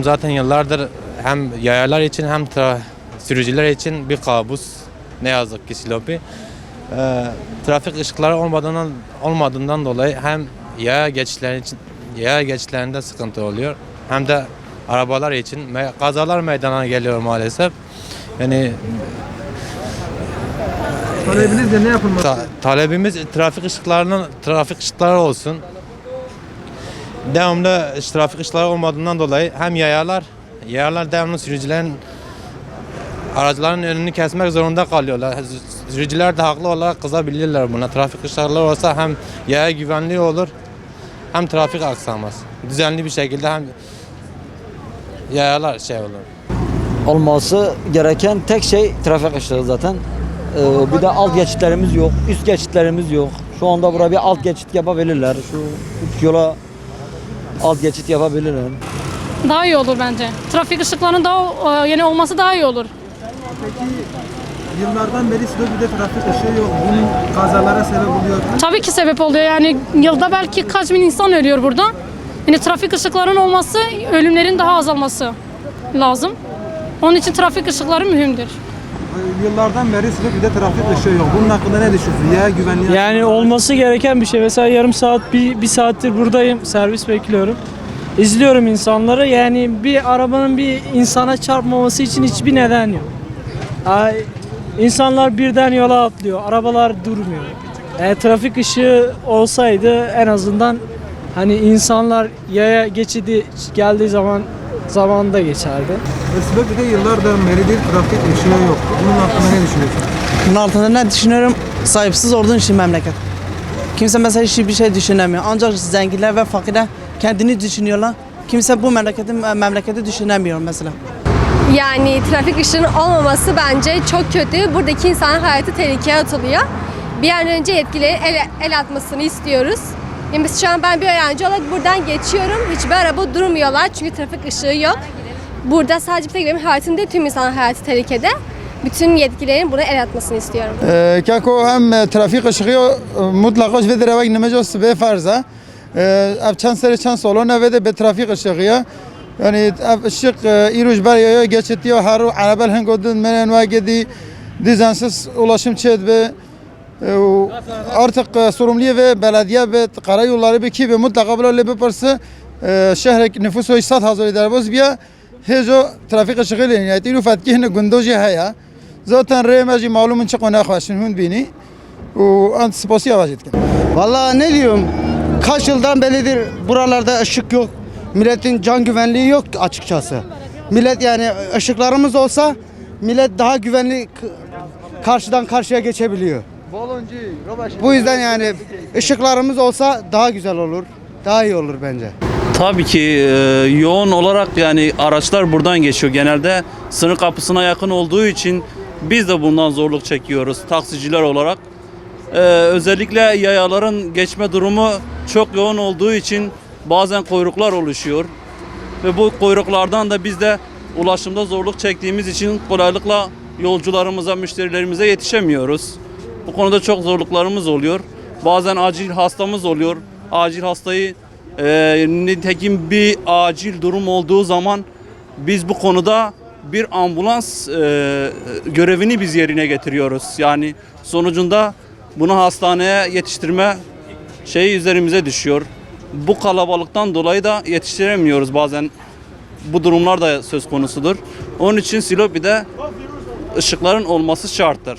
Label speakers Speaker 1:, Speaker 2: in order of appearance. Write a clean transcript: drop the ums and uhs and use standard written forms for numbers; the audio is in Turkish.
Speaker 1: Zaten yıllardır hem yayalar için hem sürücüler için bir kabus. Ne yazık ki Silopi. Trafik ışıkları olmadığından dolayı hem yaya geçişlerinde sıkıntı oluyor hem de arabalar için kazalar meydana geliyor maalesef. Yani
Speaker 2: Talebiniz de ne yapılması?
Speaker 1: talebimiz trafik ışıkları olsun. Devamlı trafik ışıkları olmadığından dolayı hem yayalar devamlı sürücülerin araçların önünü kesmek zorunda kalıyorlar. Sürücüler de haklı olarak kızabilirler buna. Trafik ışıkları olsa hem yaya güvenliği olur hem trafik aksamaz. Düzenli bir şekilde hem yayalar olur.
Speaker 3: Olması gereken tek şey trafik ışığı zaten. Bir de alt geçitlerimiz yok, üst geçitlerimiz yok. Şu anda buraya bir alt geçit yapabilirler. Şu üç yola alt geçit yapabilirler.
Speaker 4: Daha iyi olur bence. Trafik ışıklarının daha yeni olması daha iyi olur.
Speaker 2: Peki yıllardan beri Silopi'de trafik ışığı yok. Bunun kazalara sebep oluyor.
Speaker 4: Tabii ki sebep oluyor. Yani yılda belki kaç bin insan ölüyor burada. Yani trafik ışıklarının olması, ölümlerin daha azalması lazım. Onun için trafik ışıkları mühimdir.
Speaker 2: Yıllardan beri Silopi'de trafik ışığı yok. Bunun hakkında ne düşünüyorsun? Ya güvenliği...
Speaker 5: Yani olması gereken bir şey. Mesela yarım saat, bir saattir buradayım. Servis bekliyorum. İzliyorum insanları. Yani bir arabanın bir insana çarpmaması için hiçbir neden yok. İnsanlar birden yola atlıyor. Arabalar durmuyor. Trafik ışığı olsaydı en azından hani insanlar yaya geçidi geldiği zaman zamanında geçerdi.
Speaker 2: Silopi'de yıllardır beridir trafik ışığı yok. Bunun hakkında ne düşünüyorsun?
Speaker 6: Bunun altında ne düşünüyorum? Sahipsiz olduğun için memleket. Kimse mesela hiçbir şey düşünemiyor. Ancak zenginler ve fakirler kendini düşünüyorlar. Kimse bu memleketi düşünemiyor mesela.
Speaker 7: Yani trafik ışığının olmaması bence çok kötü. Buradaki insanın hayatı tehlikeye atılıyor. Bir an önce yetkililerin el atmasını istiyoruz. Yani biz şu an ben bir öğrenci olarak buradan geçiyorum. Hiçbir araba durmuyorlar çünkü trafik ışığı yok. Burada sadece bir tek benim hayatım değil, tüm insanın hayatı tehlikede. Bütün yetkililerin buna el atmasını istiyorum.
Speaker 8: Kako hem trafik ışığı mutlaka ve direkt nemecos be farza. Çan solo ne ve de trafik ışığı. Yani ışık iruj bariye geçitiyor her arabel hangodun menen vagedi düzensiz ulaşım çedbe artık sorumluya ve belediye ve karayolları bir ki ve mutlaka böyle bir parça şehir nüfusu 100,000 derboz biya hejo trafik ışığı ile yani iru fatki ne gündoji haya zaten remeci malumun çıkana khashin hun bini o antisipasyon vaziyet.
Speaker 6: Vallahi ne diyorum? Kaç yıldan beridir buralarda ışık yok. Milletin can güvenliği yok açıkçası. Millet yani ışıklarımız olsa millet daha güvenli karşıdan karşıya geçebiliyor. Bu yüzden yani ışıklarımız olsa daha güzel olur. Daha iyi olur bence.
Speaker 9: Tabii ki yoğun olarak yani araçlar buradan geçiyor. Genelde sınır kapısına yakın olduğu için biz de bundan zorluk çekiyoruz taksiciler olarak. Özellikle yayaların geçme durumu çok yoğun olduğu için bazen kuyruklar oluşuyor. Ve bu kuyruklardan da biz de ulaşımda zorluk çektiğimiz için kolaylıkla yolcularımıza, müşterilerimize yetişemiyoruz. Bu konuda çok zorluklarımız oluyor. Bazen acil hastamız oluyor. Acil hastayı nitekim bir acil durum olduğu zaman biz bu konuda bir ambulans görevini biz yerine getiriyoruz. Yani sonucunda bunu hastaneye yetiştirme şeyi üzerimize düşüyor. Bu kalabalıktan dolayı da yetiştiremiyoruz bazen. Bu durumlar da söz konusudur. Onun için Silopi'de ışıkların olması şarttır.